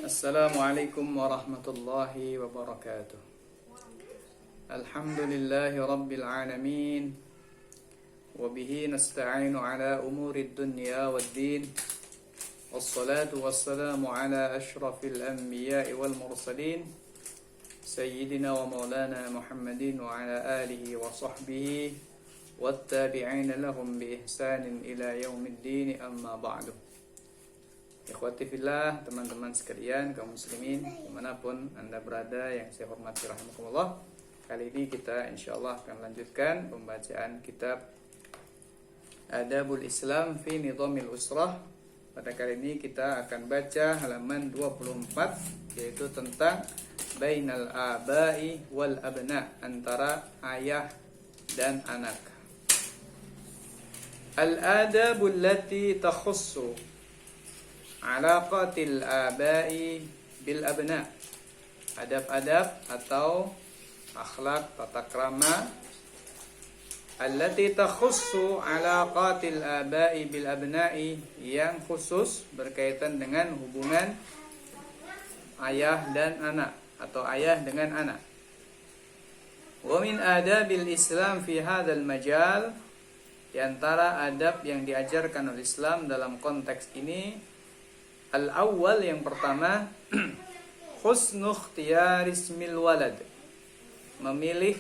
Assalamualaikum warahmatullahi wabarakatuh. Alhamdulillahi rabbil alamin. Wabihi nasta'inu ala umuri dunya waddin. Wassalatu wassalamu ala ashrafil anbiya'i wal mursalin, Sayyidina wa maulana Muhammadin wa ala alihi wa sahbihi wattabi'ina lahum bi ihsanin ila yaumiddin, amma ba'du. Ikhwati fillah, teman-teman sekalian, kaum muslimin dimanapun anda berada yang saya hormati rahimakumullah. Kali ini kita insyaallah akan lanjutkan pembacaan kitab Adabul Islam fi Nizamil Usrah. Pada kali ini kita akan baca halaman 24, yaitu tentang Bainal Aba'i wal Abna, antara ayah dan anak. Al-adabul lati takhussu alaqatil aba'i bil abna. Adab-adab atau akhlak tata krama allati takhussu alaqatil aba'i bil abna'i, yang khusus berkaitan dengan hubungan ayah dan anak atau ayah dengan anak. Wa min adabil Islam fi hadzal majal, di antara adab yang diajarkan oleh Islam dalam konteks ini, al-awwal, yang pertama, husnu ikhtiyar ismil walad, memilih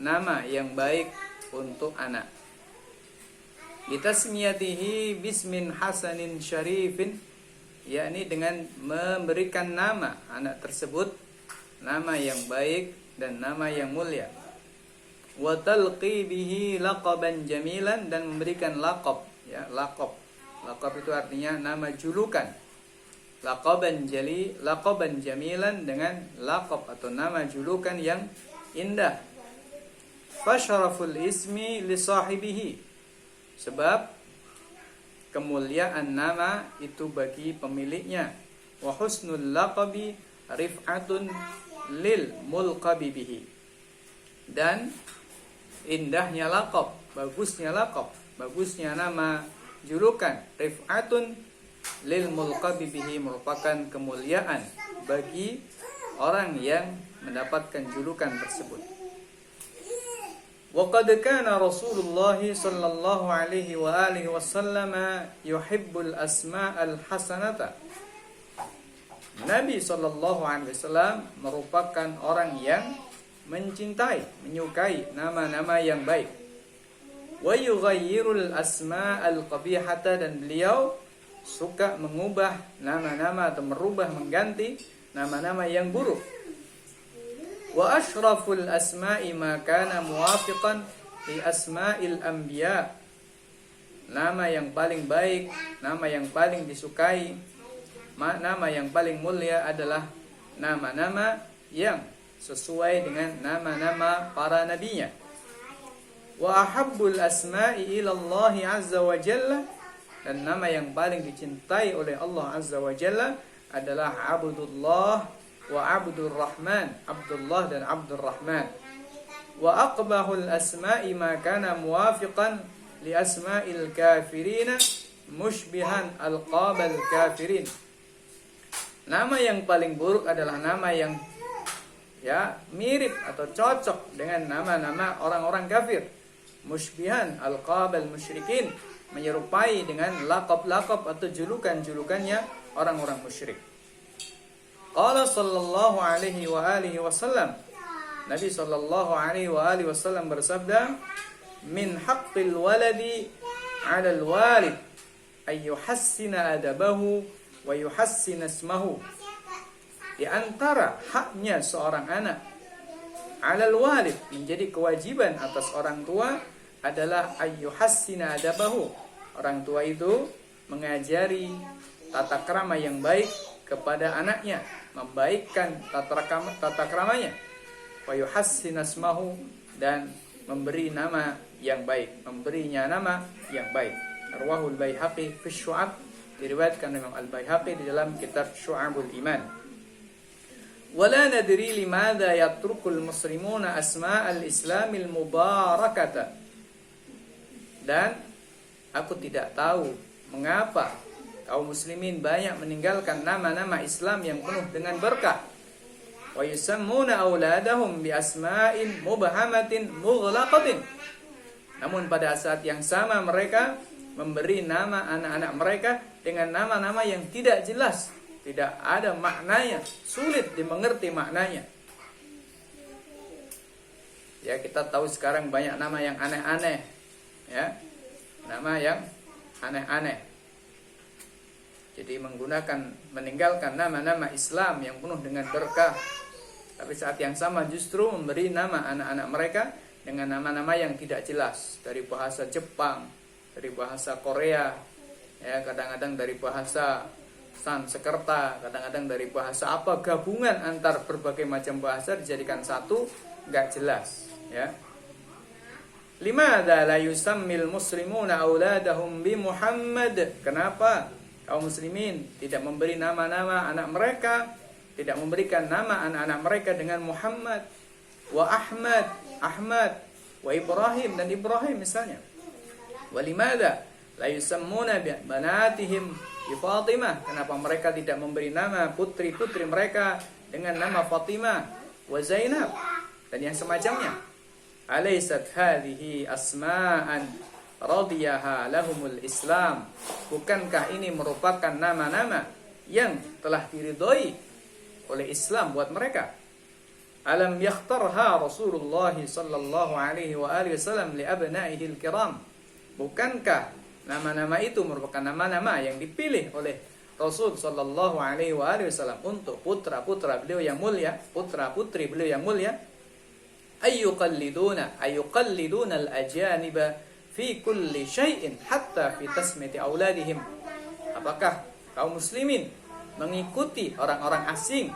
nama yang baik untuk anak. Bitasmiyatihi bismin hasanin syarifin, yakni dengan memberikan nama anak tersebut nama yang baik dan nama yang mulia. Wa talqibihi laqaban jamilan, dan memberikan laqab, ya, laqab. Laqab itu artinya nama julukan. Laqaban jamilan, dengan laqab atau nama julukan yang indah. Fasharaful ismi li sahibihi, sebab kemuliaan nama itu bagi pemiliknya. Wa husnul laqabi rif'atun lil mulqabi bihi, dan indahnya laqab, bagusnya nama julukan, rif'atun lil mulqabi bihi, merupakan kemuliaan bagi orang yang mendapatkan julukan tersebut. Wa qad kana Rasulullah sallallahu alaihi wa alihi wasallam yuhibbul asma'al hasanata. Nabi sallallahu alaihi wasallam merupakan orang yang menyukai nama-nama yang baik. Wa yughayyirul asma'al qabihata, dan beliau suka mengubah nama-nama atau mengganti nama-nama yang buruk. Wa ashraful asma'i ma kana muwafiqan li asma'il anbiya, nama yang paling baik, nama yang paling disukai, nama yang paling mulia adalah nama-nama yang sesuai dengan nama-nama para nabinya. Wa ahabbul asma'i ila Allah azza wa jalla, dan nama yang paling dicintai oleh Allah azza wa jalla adalah Abdullah wa Abdur Rahman, Abdullah dan Abdur Rahman. Wa aqbahul asma'i ma kana muwafiqan li asma'il kafirina mushbihan alqabal kafirin. Nama yang paling buruk adalah nama yang mirip atau cocok dengan nama-nama orang-orang kafir. Mushbihan alqabal musyrikin, menyerupai dengan laqab-laqab atau julukan-julukannya orang-orang musyrik. Qala sallallahu alaihi wa alihi wasallam, Nabi sallallahu alaihi wa alihi wasallam bersabda, min haqqil waladi 'ala al-walid ay yuhassina adabahu wa yuhassina ismahu. Di antara haknya seorang anak 'ala al-walid, menjadi kewajiban atas orang tua, adalah ayyuhassina adabahu, orang tua itu mengajari tata krama yang baik kepada anaknya, membaikkan tata kramanya. Wa yuhassina ismahu, dan memberi nama yang baik, memberinya nama yang baik. Rawahul Baihaqi fi Syu'ab, diriwayatkan Imam Al-Baihaqi di dalam kitab Syu'abul Iman. Wala nadri limadha yatrukul muslimuna asma'al islamil mubarakata, dan aku tidak tahu mengapa kaum muslimin banyak meninggalkan nama-nama Islam yang penuh dengan berkah. Wa yusammuna auladahum bi asma'in mubhamatin mughlaqatin. Namun pada saat yang sama mereka memberi nama anak-anak mereka dengan nama-nama yang tidak jelas, tidak ada maknanya, sulit dimengerti maknanya. Ya, kita tahu sekarang banyak nama yang aneh-aneh, ya. Nama yang aneh-aneh. Jadi meninggalkan nama-nama Islam yang penuh dengan berkah. Tapi saat yang sama justru memberi nama anak-anak mereka dengan nama-nama yang tidak jelas, dari bahasa Jepang, dari bahasa Korea, ya, kadang-kadang dari bahasa Sanskerta, kadang-kadang dari bahasa apa, gabungan antar berbagai macam bahasa dijadikan satu, enggak jelas, ya. Limadza la yusammil muslimuna auladahum bi Muhammad? Kenapa kaum muslimin tidak memberi nama-nama anak mereka, tidak memberikan nama anak-anak mereka dengan Muhammad, wa Ahmad, wa Ibrahim dan Ibrahim misalnya. Wa limadza la yusammuna bi banatihim bi Fatimah? Kenapa mereka tidak memberi nama putri-putri mereka dengan nama Fatimah, wa Zainab dan yang semacamnya? Alaysat hadhihi asma'an radiyaha lahumul Islam? Bukankah ini merupakan nama-nama yang telah diridhoi oleh Islam buat mereka? Alam yakhtarha Rasulullah sallallahu alaihi wa alihi wasallam li abna'ihi al-kiram? Bukankah nama-nama itu merupakan nama-nama yang dipilih oleh Rasul sallallahu alaihi wa alihi wasallam untuk putra-putra beliau yang mulia, putra-putri beliau yang mulia? Ayuqalliduna al-ajaniba fi kulli syai'in hatta fi tasmiyati auladihim? Apakah kaum muslimin mengikuti orang-orang asing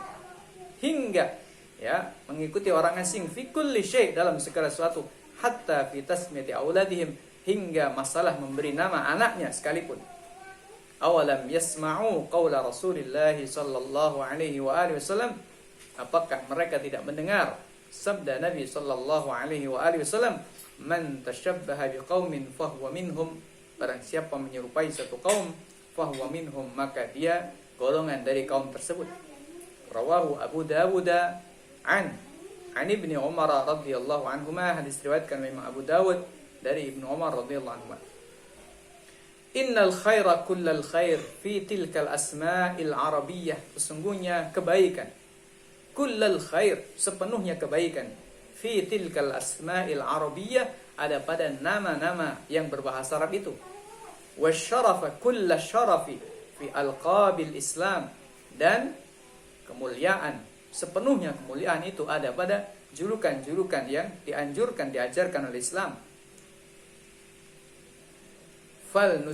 hingga, ya, mengikuti orang asing fi kulli syai' dalam segala sesuatu, hatta fi tasmiyati auladihim, hingga masalah memberi nama anaknya sekalipun? Awalam yasma'u qaula Rasulillah sallallahu alaihi wa alihi wasallam? Apakah mereka tidak mendengar sabda Nabi sallallahu alaihi wa alihi wasallam, man tashabbaha biqaumin fahuwa minhum? Barang siapa menyerupai satu kaum, fahuwa minhum, maka dia golongan dari kaum tersebut. Rawahu Abu Dawud an Ibnu Umar radhiyallahu anhuma. Hadis riwayatkan oleh Imam Abu Dawud dari Ibnu Umar radhiyallahu anhuma. Innal khaira kullal khair fi tilkal asma'il arabiyyah. Sesungguhnya kebaikan, kullal khair, sepenuhnya kebaikan, fi tilkal asma'il arabiyyah, ada pada nama-nama yang berbahasa Arab itu. Wasyarafa kullal syarafi fi alqabil Islam, dan kemuliaan, sepenuhnya kemuliaan itu ada pada julukan-julukan yang dianjurkan, diajarkan oleh Islam. Fal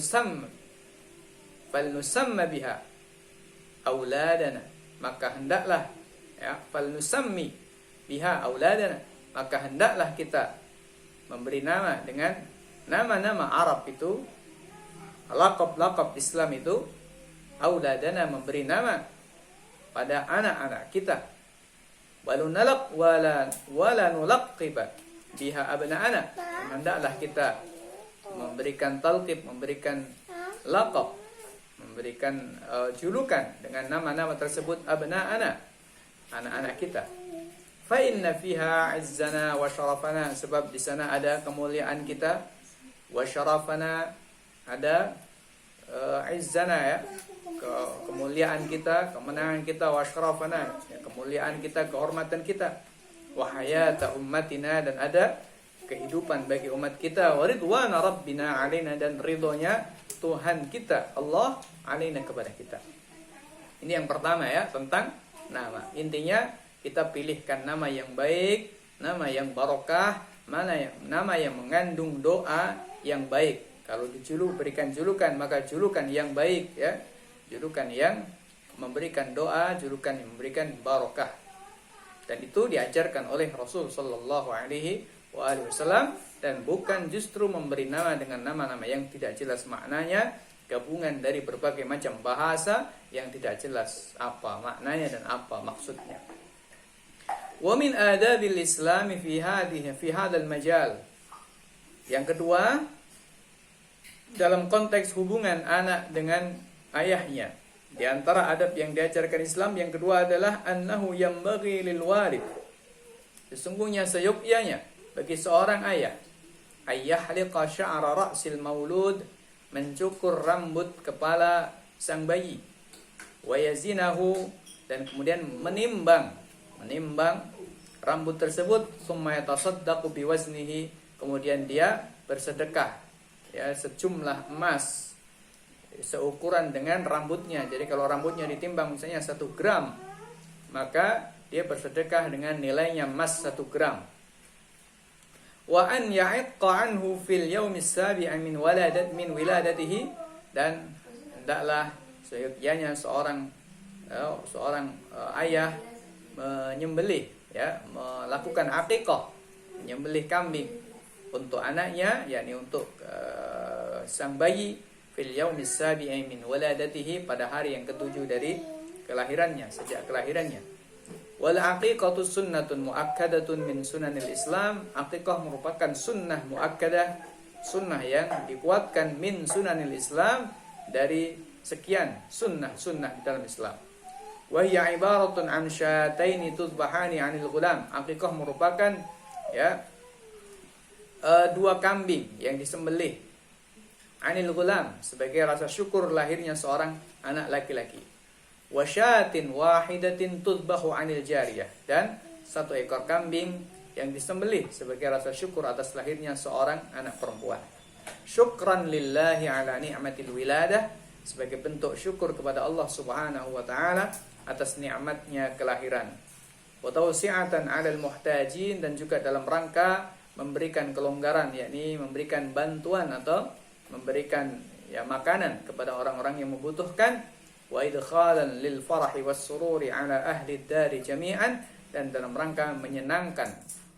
nusamma biha auladana, maka hendaklah, ya, fal nusammi biha auladana, maka hendaklah kita memberi nama dengan nama-nama Arab itu, laqab-laqab Islam itu, auladana, memberi nama pada anak-anak kita. Walunalaq wala nulaqiba biha abna'ana, hendaklah kita memberikan talqib, memberikan laqab, memberikan julukan dengan nama-nama tersebut abna'ana, anak-anak kita. Fa inna fiha izzana wa syarafana, sebab di sana ada kemuliaan kita, wa syarafana, ada izzana, ya, kemuliaan kita, kemenangan kita, wa syarafana, ya, kemuliaan kita, kehormatan kita, wa hayata ummatina, dan ada kehidupan bagi umat kita, wa ridwana rabbina alaina, dan ridhonya Tuhan kita Allah alaina, kepada kita. Ini yang pertama, ya, tentang nama. Intinya kita pilihkan nama yang baik, nama yang barokah, nama yang mengandung doa yang baik. Kalau berikan julukan, maka julukan yang baik, ya, julukan yang memberikan doa, julukan yang memberikan barokah. Dan itu diajarkan oleh Rasul sallallahu alaihi wasallam, dan bukan justru memberi nama dengan nama-nama yang tidak jelas maknanya, gabungan dari berbagai macam bahasa yang tidak jelas apa maknanya dan apa maksudnya. Wa min adabil Islam fi hadzal majal. Yang kedua, dalam konteks hubungan anak dengan ayahnya. Di antara adab yang diajarkan Islam yang kedua adalah annahu yambaghi lil walid. Sesungguhnya seyogyanya bagi seorang ayah ayyahliqa sya'ra ra'sil maulud, mencukur rambut kepala sang bayi, wa yazinahu, dan kemudian menimbang rambut tersebut, thumma yatasaddaqu biwaznihi, kemudian dia bersedekah ya sejumlah emas seukuran dengan rambutnya. Jadi kalau rambutnya ditimbang misalnya 1 gram, maka dia bersedekah dengan nilainya emas 1 gram. Wa an ya'iqqa anhu fil yaumis sabi'i min wiladatihi, dan hendaklah seyogyanya seorang ayah menyembelih ya, melakukan akikah, menyembelih kambing untuk anaknya, yakni untuk sang bayi, fil yaumis sabi'i min waladatihi, pada hari yang ke-7 dari kelahirannya, sejak kelahirannya. Wal aqiqatu sunnatun muakkadatun min sunanil Islam. Aqiqah merupakan sunnah muakkadah, sunnah yang dikuatkan min sunanil Islam, dari sekian sunnah dalam Islam. Wa hiya ibaratun an syataini tudbahani 'anil ghulam. Aqiqah merupakan ya 2 kambing yang disembelih, anil ghulam, sebagai rasa syukur lahirnya seorang anak laki-laki. Wa syatin wahidatin tudbahu 'anil jariyah, dan 1 ekor kambing yang disembelih sebagai rasa syukur atas lahirnya seorang anak perempuan. Syukran lillahi ala ni'matil wiladah, sebagai bentuk syukur kepada Allah Subhanahu wa taala atas nikmatnya kelahiran. Wa tawsi'atan 'alal muhtajin, dan juga dalam rangka memberikan kelonggaran, yakni memberikan bantuan atau memberikan ya makanan kepada orang-orang yang membutuhkan. Wa idkhalan lil farahi was sururi 'ala ahli ad-dari jami'an, dan dalam rangka menyenangkan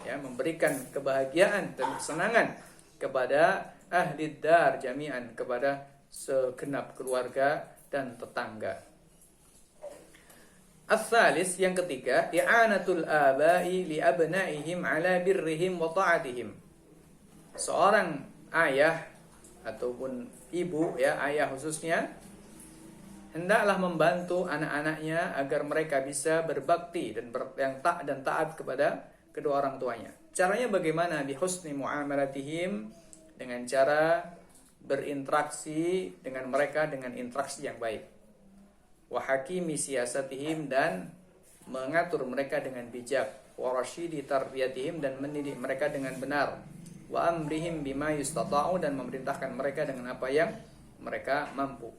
ya, memberikan kebahagiaan dan kesenangan kepada ahli ad-dar jami'an, kepada segenap keluarga dan tetangga. As-salis, yang ketiga, i'anatul aba'i li abna'ihim 'ala birrihim wa ta'atihim. Seorang ayah ataupun ibu ya, ayah khususnya, hendaklah membantu anak-anaknya agar mereka bisa berbakti dan taat kepada kedua orang tuanya. Caranya bagaimana? Bi husni muamalatihim, dengan cara berinteraksi dengan mereka dengan interaksi yang baik. Wa hakimi siyasatihim, dan mengatur mereka dengan bijak. Wa rasyidi tarbiyatihim, dan mendidik mereka dengan benar. Wa amrihim bima yustata'u, dan memerintahkan mereka dengan apa yang mereka mampu.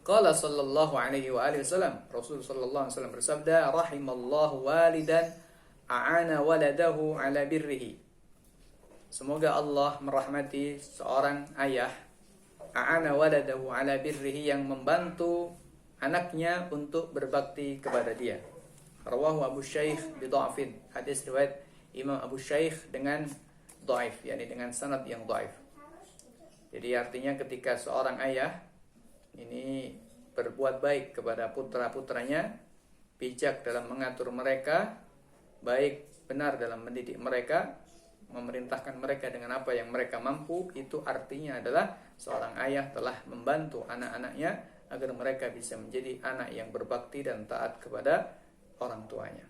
Qala sallallahu alaihi wa alihi wasallam, Rasul sallallahu alaihi wasallam bersabda, rahimallahu walidan a'ana waladahu ala birrihi. Semoga Allah merahmati seorang ayah, a'ana waladahu ala birrihi, yang membantu anaknya untuk berbakti kepada dia. Rawahu Abu Shaykh bi dha'fin. Hadis riwayat Imam Abu Shaykh dengan dhaif, yakni dengan sanad yang dhaif. Jadi artinya ketika seorang ayah ini berbuat baik kepada putra-putranya, bijak dalam mengatur mereka, baik benar dalam mendidik mereka, memerintahkan mereka dengan apa yang mereka mampu, itu artinya adalah seorang ayah telah membantu anak-anaknya agar mereka bisa menjadi anak yang berbakti dan taat kepada orang tuanya.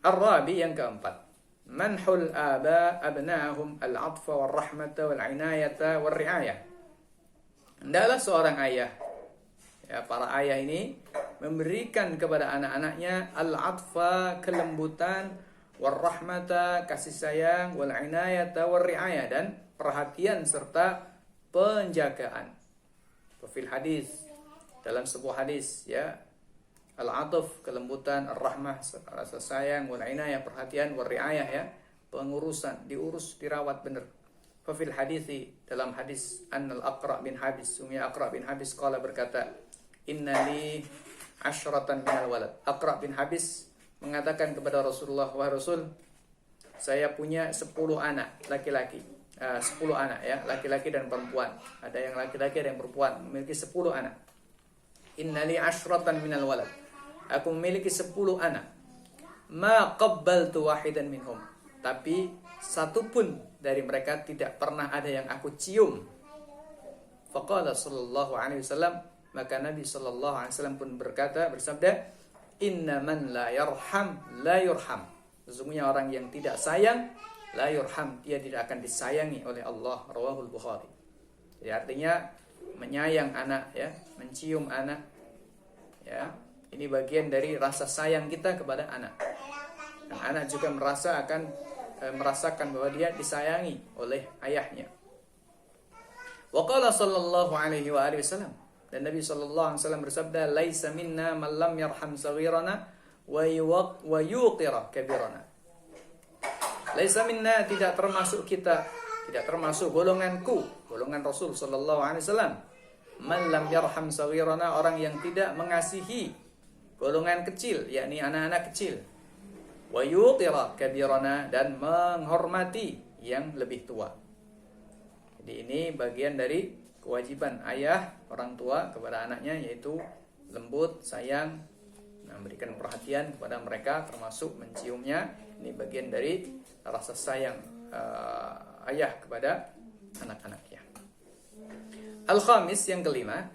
Ar-rabi, yang keempat, manhul aba abna'ahum al-'atfa wal-rahmata wal-'inayata wal-ri'ayah. Hendaklah seorang ayah ya, para ayah ini memberikan kepada anak-anaknya al-'atfa, kelembutan, war-rahmata, kasih sayang, wal-'inayata war-ri'ayah, dan perhatian serta penjagaan. Fil hadis, dalam sebuah hadis ya, al-'atf, kelembutan, ar-rahmah, rasa sayang, wal-'inayah, perhatian, war-ri'ayah ya, pengurusan, diurus, dirawat benar. Fil hadisi, dalam hadis, annal Aqra' bin Habis, sungguhnya Aqra' bin Habis qala, berkata, innali asyratan minal walad. Aqra' bin Habis mengatakan kepada Rasulullah, wahai Rasul, saya punya 10 anak laki-laki, 10 anak ya, laki-laki dan perempuan. Ada yang laki-laki, ada yang perempuan, memiliki 10 anak. Innali asyratan minal walad. Aku memiliki 10 anak. Ma qabbaltu wahidan minhum. Tapi satu pun dari mereka tidak pernah ada yang aku cium. Faqala sallallahu alaihi wasallam, maka Nabi sallallahu alaihi wasallam pun bersabda, inna man la yarham la yurham. Sesungguhnya orang yang tidak sayang, la yurham, dia tidak akan disayangi oleh Allah. Rawahul Bukhari. Jadi artinya menyayang anak, ya, mencium anak, ya, ini bagian dari rasa sayang kita kepada anak. Dan anak juga merasakan bahwa dia disayangi oleh ayahnya. Wa qala sallallahu alaihi wa alihi wasallam, dan Nabi sallallahu alaihi wasallam bersabda, laisa minna man lam yarham saghirana wa yuqira kabirana. Laisa minna, tidak termasuk kita, tidak termasuk golonganku, golongan Rasul sallallahu alaihi wasallam, man lam yarham saghirana, orang yang tidak mengasihi golongan kecil, yakni anak-anak kecil, wa yuqira kabirana, dan menghormati yang lebih tua. Jadi ini bagian dari kewajiban ayah, orang tua kepada anaknya, yaitu lembut, sayang, memberikan perhatian kepada mereka, termasuk menciumnya. Ini bagian dari rasa sayang ayah kepada anak-anaknya. Al-khamis, yang kelima,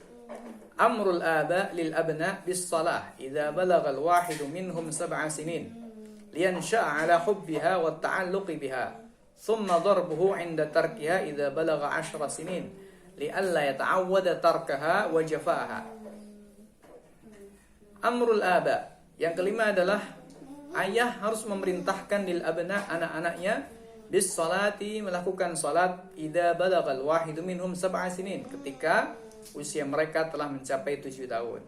amrul aba lil abna bis salah idza balagha al-wahidu minhum 7 sinin liyansha'a ala hubbiha wa ta'alluqi biha, thumma darbuhu 'inda tarkiha idza balagha 10 sinin li'alla yata'awwada tarkaha wa jafaaha. Amrul aba, yang kelima adalah ayah harus memerintahkan lil abna, anak-anaknya, bis salati, melakukan salat, idza balagal wahidu minhum 7 sinin, ketika usia mereka telah mencapai 7 tahun.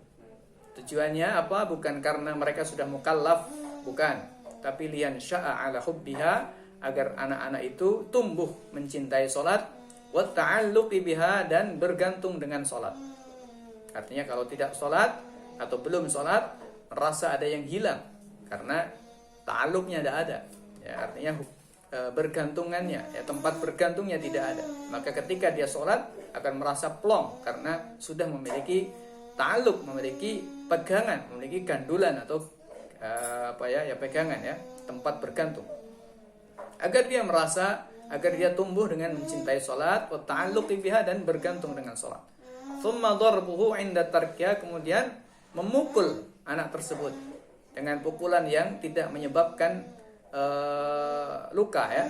Tujuannya apa? Bukan karena mereka sudah mukallaf, bukan, tapi lian sya'a ala hubbiha, agar anak-anak itu tumbuh mencintai salat, wa ta'alluqi biha, dan bergantung dengan salat. Artinya kalau tidak salat atau belum salat, merasa ada yang hilang karena ta'alluqnya tidak ada, ya, artinya bergantungannya, ya, tempat bergantungnya tidak ada. Maka ketika dia sholat akan merasa plong karena sudah memiliki ta'alluq, memiliki pegangan, memiliki gandulan atau pegangan, ya, tempat bergantung. Agar dia tumbuh dengan mencintai sholat, wa ta'alluqi biha, dan bergantung dengan sholat. Thumma darbuhu 'inda tarkiha, kemudian memukul anak tersebut dengan pukulan yang tidak menyebabkan luka, ya,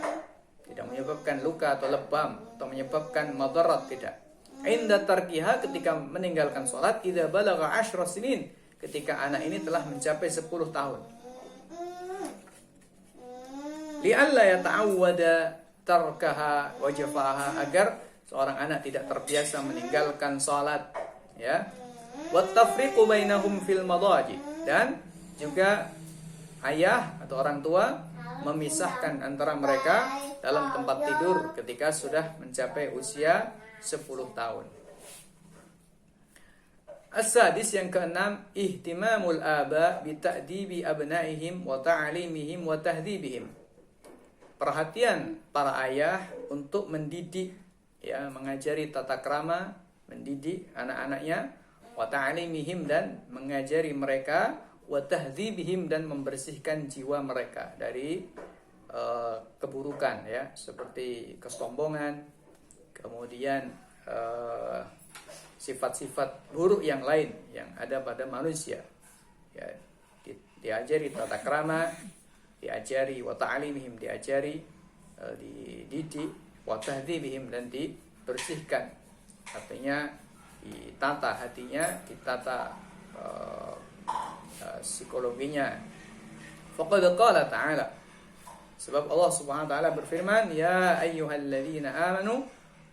tidak menyebabkan luka atau lebam atau menyebabkan madarat, tidak. Inda tarkiha, ketika meninggalkan sholat, idza balagha 10 sinin, ketika anak ini telah mencapai 10 tahun. Li'alla yata'awwada tarkaha wa jafaha, agar seorang anak tidak terbiasa meninggalkan sholat, ya. Wa tafriqu bainahum fil madaji, dan juga ayah atau orang tua memisahkan antara mereka dalam tempat tidur ketika sudah mencapai usia 10 tahun. As-sadis, yang keenam, ihtimamul aba bi ta'dibi abnaihim wa ta'limihim wa tahdhibihim. Perhatian para ayah untuk mendidik, ya, mengajari tata krama, mendidik anak-anaknya, wa ta'limihim, dan mengajari mereka, wa tahdhibihim, dan membersihkan jiwa mereka dari keburukan, ya, seperti kesombongan, kemudian sifat-sifat buruk yang lain yang ada pada manusia, ya. Diajari tata krama, diajari, wa ta'limihim, diajari, dididik, wa tahdhibihim, dan dibersihkan, artinya ditata hatinya, ditata psikologinya. Faqad qala ta'ala, sebab Allah Subhanahu wa taala berfirman, ya ayyuhalladzina amanu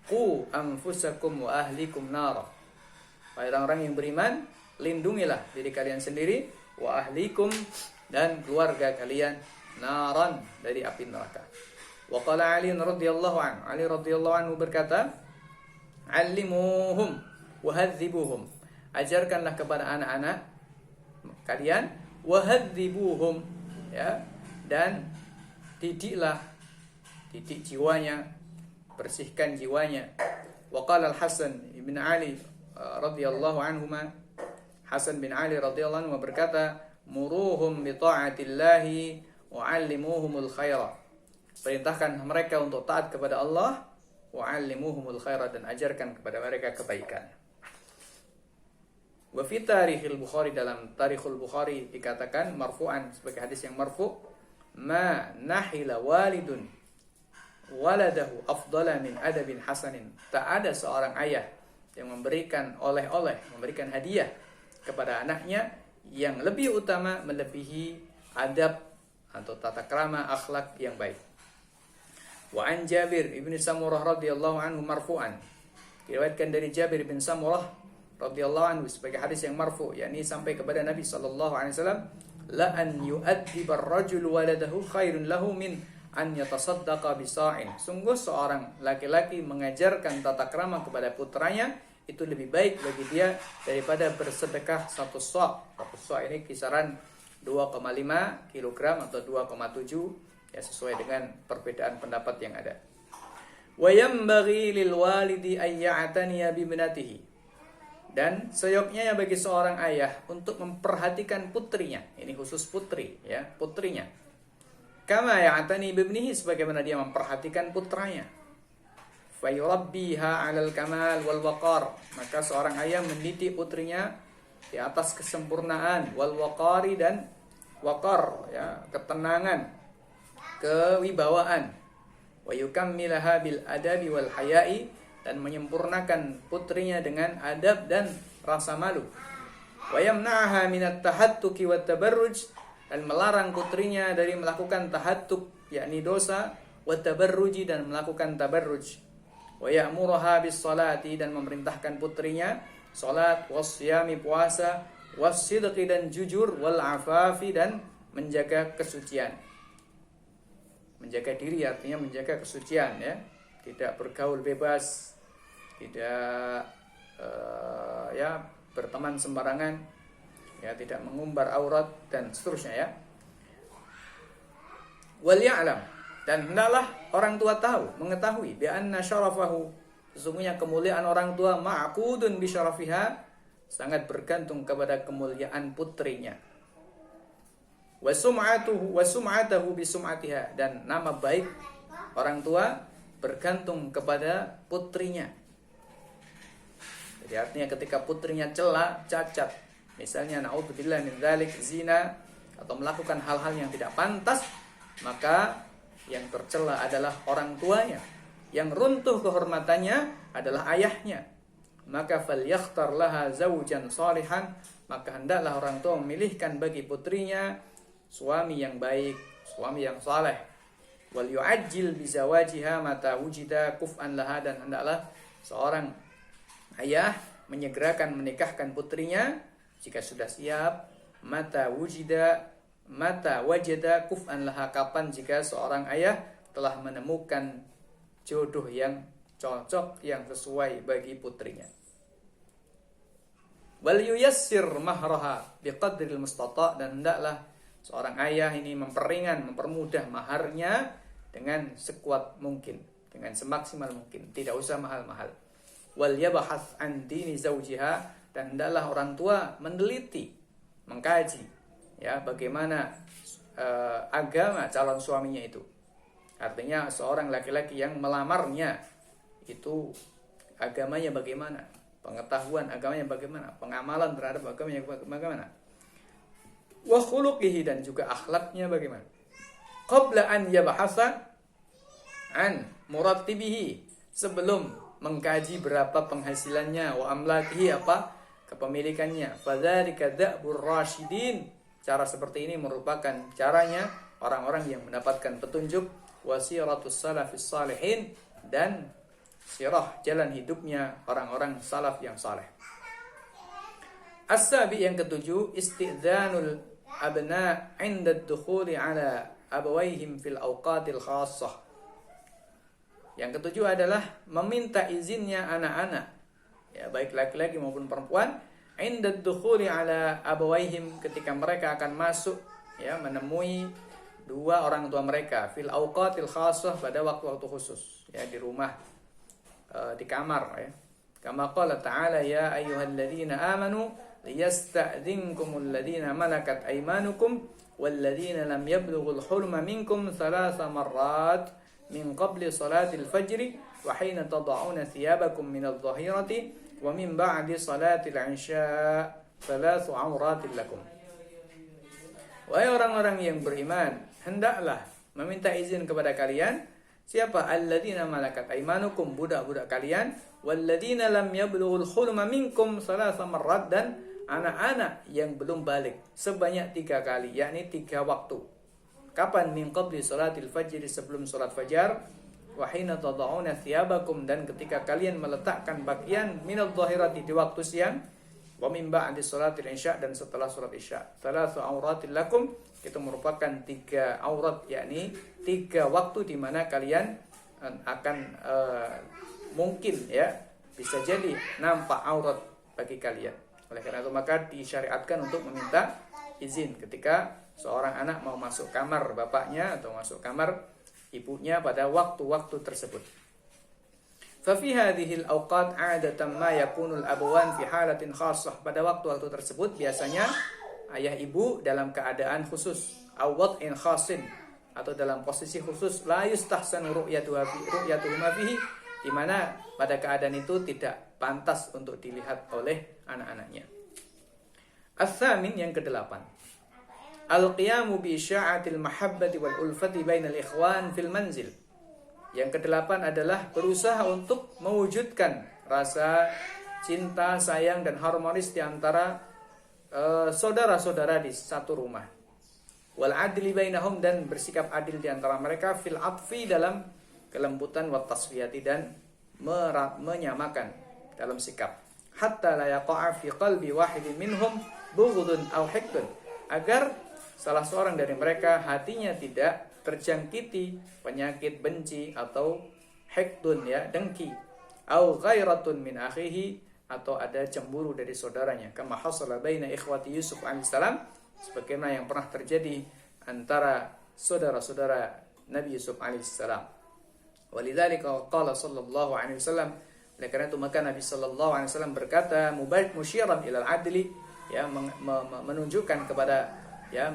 qu anfusakum wa ahlikum nara. Wahai orang-orang yang beriman, lindungilah diri kalian sendiri, wa ahlikum, dan keluarga kalian, naran, dari api neraka. Wa qala Ali radhiyallahu anhu, Ali radhiyallahu anhu berkata, allimuhum wa hadzibuhum, ajarkanlah kepada anak-anak kalian, wa hadzibuhum, ya, dan didik jiwanya, bersihkan jiwanya. Wa qala Al-Hasan bin Ali radhiyallahu anhuma, Hasan bin Ali radhiyallahu anhu berkata, muruhum bi ta'atillahi wa 'allimuhumul khaira. Perintahkan mereka untuk taat kepada Allah wa'allimuhumul khaira, dan ajarkan kepada mereka kebaikan. Wa fi tarikhil Bukhari, dalam Tarikhul Bukhari dikatakan marfu'an sebagai hadis yang marfu', ma nahila walidun waladahu afdala min adabin hasanin. Tak ada seorang ayah yang memberikan oleh-oleh, memberikan hadiah kepada anaknya yang lebih utama melebihi adab atau tata krama akhlak yang baik. Wa an Jabir ibn Samurah radhiyallahu anhu marfu'an, diriwayatkan dari Jabir bin Samurah radhiyallahu anhu sebagai hadis yang marfu', yakni sampai kepada Nabi sallallahu alaihi wasallam, la an yu'addiba ar-rajul waladahu khairun lahu min an yatasaddaqa bisa'in. Sungguh seorang laki-laki mengajarkan tata krama kepada putranya itu lebih baik bagi dia daripada bersedekah satu sa'. Satu sa' ini kisaran 2,5 kg atau 2,7, ya sesuai dengan perbedaan pendapat yang ada. Wa yanbaghi lil walidi ay ya'taniya bi ibnatihi. Dan seyoknya bagi seorang ayah untuk memperhatikan putrinya. Ini khusus putri, ya, putrinya. Kama ya'tani bi ibnihi, sebagaimana dia memperhatikan putranya. Fayurabbiha 'alal kamal wal waqar. Maka seorang ayah mendidik putrinya di atas kesempurnaan, wal waqari, dan waqar, ya, ketenangan, kewibawaan. Wa yukammilaha bil adabi wal haya'i, dan menyempurnakan putrinya dengan adab dan rasa malu. Wa yamna'aha minat tahattuki wat tabarruj, dan melarang putrinya dari melakukan tahattuk, yakni dosa, wat tabarruji, dan melakukan tabarruj. Wa ya'muruha bis salati, dan memerintahkan putrinya salat, wasyami, puasa, wasidqi, dan jujur, wal afafi, dan menjaga kesucian. Menjaga diri artinya menjaga kesucian, ya. Tidak bergaul bebas, tidak ya berteman sembarangan, ya tidak mengumbar aurat dan seterusnya, ya. Wal ya'lam, dan hendaklah orang tua mengetahui bi anna syarafahu, sesungguhnya kemuliaan orang tua ma'qudun bi syarafiha, sangat bergantung kepada kemuliaan putrinya. Wa sum'atahu bi sum'atiha, dan nama baik orang tua bergantung kepada putrinya. Jadi artinya ketika putrinya celak, cacat, misalnya naudzubillah min dzalik, zina, atau melakukan hal-hal yang tidak pantas, maka yang tercela adalah orang tuanya. Yang runtuh kehormatannya adalah ayahnya. Maka falyakhtar laha zawjan salihan, maka hendaklah orang tua memilihkan bagi putrinya suami yang baik, suami yang saleh. Wal yu'ajjil bi zawajiha mata wujida kuf'an laha, dan hendaklah seorang ayah menyegerakan menikahkan putrinya jika sudah siap, mata wajada kuf'an laha, kapan jika seorang ayah telah menemukan jodoh yang cocok, yang sesuai bagi putrinya. Wal yuyassir mahraha biqadril mustata', dan hendaklah seorang ayah ini mempermudah maharnya dengan sekuat mungkin, dengan semaksimal mungkin, tidak usah mahal-mahal. Wal yabhath an dini zawjiha, dan hendaklah orang tua meneliti, mengkaji, ya, bagaimana agama calon suaminya itu. Artinya seorang laki-laki yang melamarnya itu agamanya bagaimana, pengetahuan agamanya bagaimana, pengamalan terhadap agamanya bagaimana. Wa khuluqihi, dan juga akhlaknya bagaimana. Qabla an yabhasa an murattibihi, sebelum mengkaji berapa penghasilannya, wa amlakihi, apa kepemilikannya. Fadzalika da'bur rasyidin, cara seperti ini merupakan caranya orang-orang yang mendapatkan petunjuk. Wasiratus salafis salihin, dan sirah jalan hidupnya orang-orang salaf yang saleh. As-sabi, yang ketujuh, istidzanul abna 'inda ad-dukhuli 'ala abawaihim fil awqatil khassah. Yang ketujuh adalah meminta izinnya anak-anak, ya baik laki-laki maupun perempuan, 'inda ad-dukhuli 'ala abawaihim, ketika mereka akan masuk, ya, menemui dua orang tua mereka, fil awqatil khassah, pada waktu-waktu khusus, ya, di rumah, di kamar, ya. Kama qala ta'ala, ya ayyuhalladzina amanu liyasta'dzinkumul ladzina malakat aymanukum walladzina lam yablughul hulma minkum thalatha marrat min qabli salatil fajri wa hina tad'una thiyabakum minadh dhahirati wa min ba'di salatil 'isya thalathu 'auratin lakum. Wahai orang-orang yang beriman, hendaklah meminta izin kepada kalian. Siapa? Alladzina malakat aymanukum, budak-budak kalian, walladzina lam yablughul hulma minkum thalatha marrat, dan anak-anak yang belum balik sebanyak 3 kali, yakni 3 waktu. Kapan? Min qabli salatil fajr, sebelum salat fajar, wa hina tad'una thiyabakum, dan ketika kalian meletakkan pakaian, minadh dhahirati, di waktu siang, wa min ba'di salatil isya, dan setelah salat isya. Thalathu auratil lakum, itu merupakan 3 aurat, yakni 3 waktu di mana kalian akan mungkin ya bisa jadi nampak aurat bagi kalian. Oleh karena itu maka disyariatkan untuk meminta izin ketika seorang anak mau masuk kamar bapaknya atau masuk kamar ibunya pada waktu-waktu tersebut. Fa fi hadhihi al-awqat 'adatan ma yakunu al-abawan fi halatin khassah. Pada waktu-waktu tersebut biasanya ayah ibu dalam keadaan khusus, aw wad'in khassin, atau dalam posisi khusus, la yustahsanu ru'yatuhuma fihi, di mana pada keadaan itu tidak pantas untuk dilihat oleh anak-anaknya. As-samin, yang ke-8, al-qiyamu bi isya'atil mahabbati wal ulfati bainal ikhwan fil manzil. Yang ke-8 adalah berusaha untuk mewujudkan rasa cinta, sayang, dan harmonis di antara saudara-saudara di satu rumah. Wal adli bainahum, dan bersikap adil di antara mereka, fil atfi, dalam kelembutan, wa tasfiyati, dan menyamakan dalam sikap. Hatta la yaqa'a fi qalbi wahidin minhum bughdun aw hiqdun, agar salah seorang dari mereka hatinya tidak terjangkiti penyakit benci atau hiqdun, ya, dengki, aw ghairatun min akhihi, atau ada cemburu dari saudaranya, kama hasala baina ikhwati Yusuf alaihissalam, sebagaimana yang pernah terjadi antara saudara-saudara Nabi Yusuf alaihissalam. Walidzalika qala sallallahu alaihi wasallam, oleh karena itu maka Nabi sallallahu alaihi wasallam berkata, musyiran ilal adli, ya, menunjukkan kepada, ya,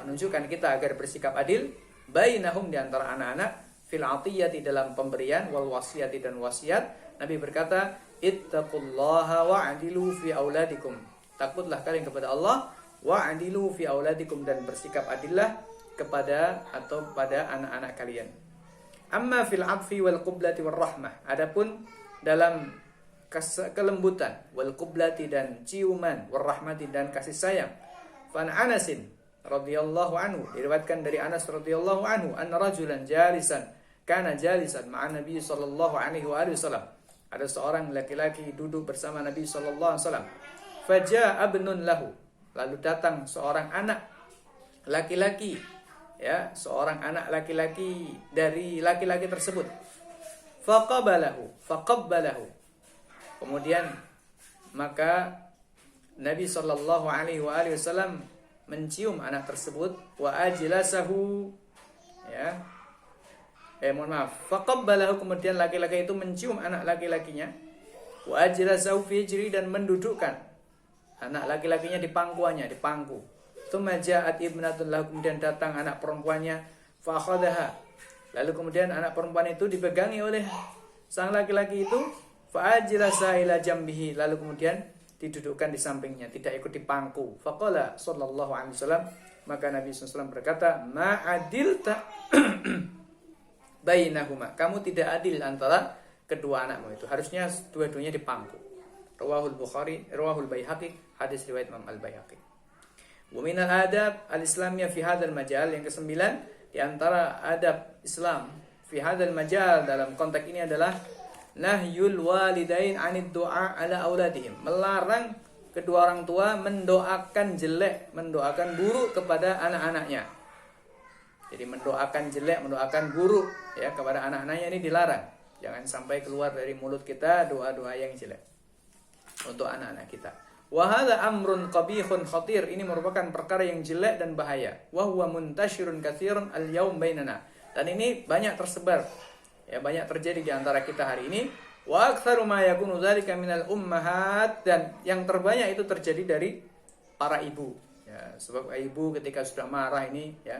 menunjukkan kita agar bersikap adil, bainahum, di antara anak-anak, fil atiyati, dalam pemberian, wal wasiyati, dan wasiat. Nabi berkata, ittaqullaha wa'adilu fi auladikum, takutlah kalian kepada Allah, wa'adilu fi auladikum, dan bersikap adillah kepada atau pada anak-anak kalian. Amma fil atfi wal qublati wal rahmah, adapun dalam kelembutan, wal qublati, dan ciuman, wal rahmati, dan kasih sayang, fa Anasin radhiyallahu anhu, diriwayatkan dari Anas radhiyallahu anhu, anna rajulan kana jalisan ma'an Nabi sallallahu alaihi wasallam, ada seorang laki-laki duduk bersama Nabi sallallahu alaihi wasallam. Faja'a ibnun lahu, lalu datang seorang anak laki-laki, ya, seorang anak laki-laki dari laki-laki tersebut. Faqabbalahu, kemudian maka Nabi sallallahu alaihi wasallam mencium anak tersebut, wa ajlasahu, ya, faqabbalahu, kemudian laki-laki itu mencium anak laki-lakinya, wa ajlasahu fi hijri, dan mendudukkan anak laki-lakinya di pangkuannya, di pangku. Tsumma ja'at ibnatun lahu, kemudian datang anak perempuannya, fa akhadhaha, lalu kemudian anak perempuan itu dipegangi oleh sang laki-laki itu, fa ajlasa ila jambihi, lalu kemudian didudukkan di sampingnya, tidak ikut di pangku. Faqala sallallahu alaihi wasallam, maka Nabi sallallahu alaihi wasallam berkata, ma adilta bainahuma, kamu tidak adil antara kedua anakmu itu, harusnya dua-duanya di pangku. Rawahul Bukhari, rawahul Baihaqi, hadis riwayat Imam Al-Baihaqi. Wa minal adab al-islamiyah fi hadzal majal, yang ke-9 di antara adab Islam fi hadzal majal, dalam konteks ini adalah nahyul walidain 'anid du'a ala auladihim, melarang kedua orang tua mendoakan jelek, mendoakan buruk kepada anak-anaknya. Jadi mendoakan jelek, mendoakan buruk, ya, kepada anak-anaknya ini dilarang. Jangan sampai keluar dari mulut kita doa-doa yang jelek untuk anak-anak kita. Wa hadza amrun qabihun khatir, ini merupakan perkara yang jelek dan bahaya. Wa huwa muntashirun katsirun al-yaum bainana, dan ini banyak tersebar, ya, banyak terjadi di antara kita hari ini. Wa aktsaru ma yakunu dzalika minal ummahat, dan yang terbanyak itu terjadi dari para ibu, ya, sebab ibu ketika sudah marah ini, ya,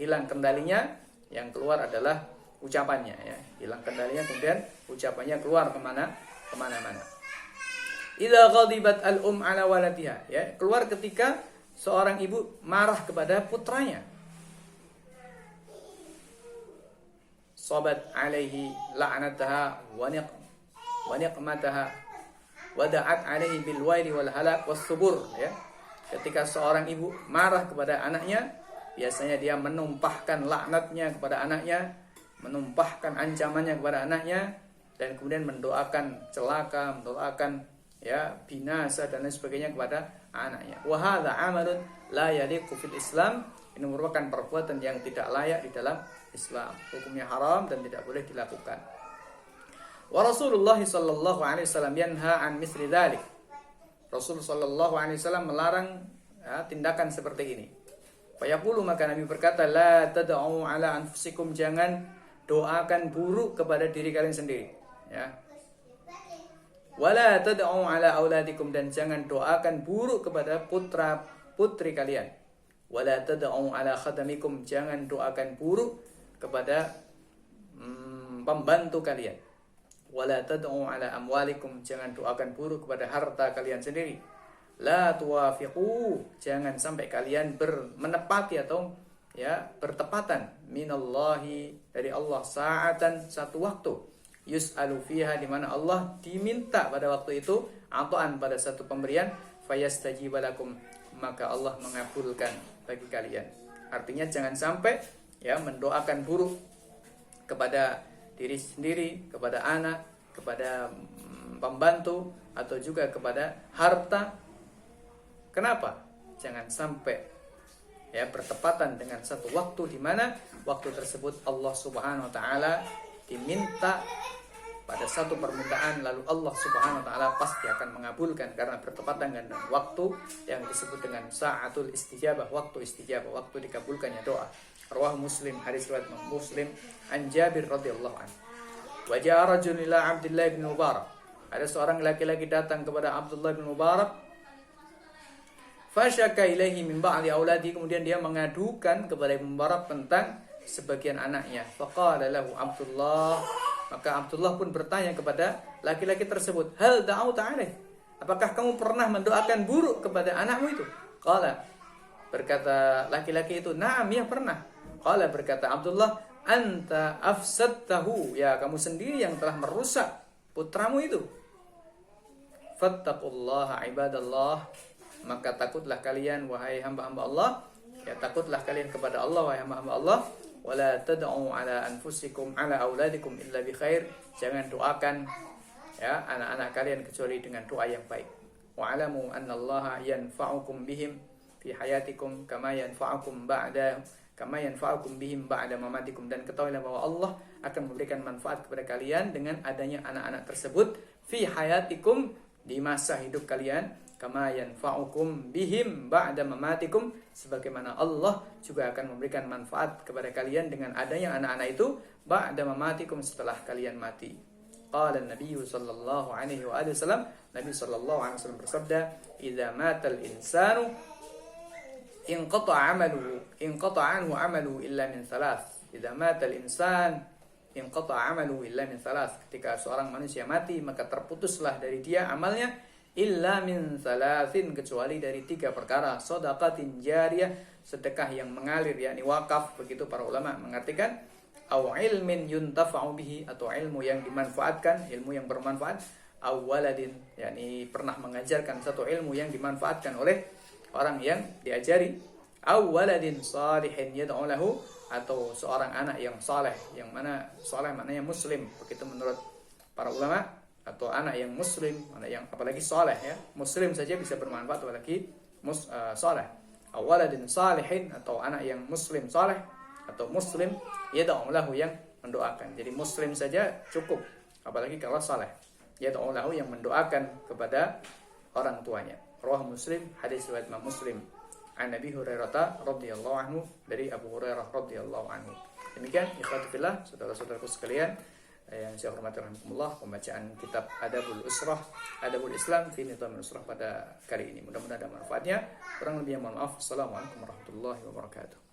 hilang kendalinya, yang keluar adalah ucapannya ya, hilang kendalinya, kemudian ucapannya keluar kemana-mana. Idza ghadibat al-um ala waladiha, ya, keluar ketika seorang ibu marah kepada putranya. Sabat alaihi la'nataha wa niqmataha wa da'at alaihi bil waili wal halak was subur, ya. Ketika seorang ibu marah kepada anaknya, biasanya dia menumpahkan laknatnya kepada anaknya, menumpahkan ancamannya kepada anaknya, dan kemudian mendoakan celaka, mendoakan ya binasa dan lain sebagainya kepada anaknya. Wa hadza amalun la yaliqu fil Islam. Ini merupakan perbuatan yang tidak layak di dalam Islam. Hukumnya haram dan tidak boleh dilakukan. Wa Rasulullah sallallahu alaihi wasallam yanha an mithli dzalik. Rasul sallallahu alaihi wasallam melarang ya, tindakan seperti ini. Fa yaqulu, maka Nabi berkata, la tad'u ala anfusikum, jangan doakan buruk kepada diri kalian sendiri, ya. Wala tad'u ala auladikum, dan jangan doakan buruk kepada putra putri kalian. Wala tad'u ala khadamikum, jangan doakan buruk kepada pembantu kalian. Wala tad'u ala amwalikum, jangan doakan buruk kepada harta kalian sendiri. La tuwafiqu, jangan sampai kalian menepati atau ya bertepatan minallahi, dari Allah, sa'atan, satu waktu, yus'alu fiha, di mana Allah diminta pada waktu itu, ata'an, pada satu pemberian, fayastajiba lakum, maka Allah mengabulkan bagi kalian. Artinya jangan sampai ya mendoakan buruk kepada diri sendiri, kepada anak, kepada pembantu, atau juga kepada harta. Kenapa? Jangan sampai ya bertepatan dengan satu waktu di mana waktu tersebut Allah Subhanahu wa taala diminta pada satu permintaan, lalu Allah Subhanahu wa taala pasti akan mengabulkan karena bertepatan dengan waktu yang disebut dengan sa'atul istijabah, waktu istijabah, waktu dikabulkannya doa. Rawah Muslim, hadis riwayat Muslim, an Jabir radhiyallahu anhu. Wa ja'a rajulun ila Abdullah bin Mubarak. Ada seorang laki-laki datang kepada Abdullah bin Mubarak. Fasyaka ilaihi min ba'li auladi, kemudian dia mengadukan kepada Ibnu Mubarak tentang sebagian anaknya. Faqala lahu Abdullah, maka Abdullah pun bertanya kepada laki-laki tersebut, hal da'auta alaih, apakah kamu pernah mendoakan buruk kepada anakmu itu? Qala, berkata laki-laki itu, na'am, ya pernah. Qala, berkata Abdullah, anta afsadtahu, ya kamu sendiri yang telah merusak putramu itu. Fattaqullaha ibadallah, maka takutlah kalian wahai hamba-hamba Allah, ya takutlah kalian kepada Allah wahai hamba-hamba Allah. Wala tad'u ala anfusikum ala auladikum illa bi khair, jangan doakan ya anak-anak kalian kecuali dengan doa yang baik. Wa alamu annallaha yanfa'ukum bihim fi hayatikum kama yanfa'ukum bihim ba'da mamatikum, dan ketahuilah bahwa Allah akan memberikan manfaat kepada kalian dengan adanya anak-anak tersebut fi hayatikum, di masa hidup kalian, kama yanfa'ukum bihim ba'da mamatikum, sebagaimana Allah juga akan memberikan manfaat kepada kalian dengan adanya anak-anak itu ba'da mamatikum, setelah kalian mati. Qala an-nabiy sallallahu alaihi wa alihi wasallam, Nabi sallallahu alaihi wasallam bersabda, idza matal insanu inqata'a anhu amaluhu illa min thalath. Idza matal insan inqata'a amaluhu illa min thalath, ketika seorang manusia mati maka terputuslah dari dia amalnya illa min thalathin, kecuali dari 3 perkara. Shadaqatin jariyah, sedekah yang mengalir, yakni wakaf, begitu para ulama mengartikan. Au ilmin yuntafa'u bihi, atau ilmu yang dimanfaatkan, ilmu yang bermanfaat. Au waladin, yakni pernah mengajarkan satu ilmu yang dimanfaatkan oleh orang yang diajari. Au waladin salihin yad'u lahu, atau seorang anak yang saleh, yang mana saleh maknanya muslim, begitu menurut para ulama. Atau anak yang muslim, anak yang apalagi saleh, ya, muslim saja bisa bermanfaat, apalagi saleh. Awaladin salihin, atau anak yang muslim saleh, atau muslim yad'u lahu, yang mendoakan. Jadi muslim saja cukup, apalagi kalau saleh. Yad'u lahu, yang mendoakan kepada orang tuanya. Rawah Muslim, hadis riwayat Imam Muslim. An Nabi Hurairah radhiyallahu anhu, dari Abu Hurairah radhiyallahu anhu. Demikian ikhwati fillah, saudara-saudaraku sekalian yang saya hormati rahimakumullah, pembacaan kitab Adabul Islam fi Nizamul Usrah pada kali ini. Mudah-mudahan ada manfaatnya. Kurang lebihnya mohon maaf. Assalamualaikum warahmatullahi wabarakatuh.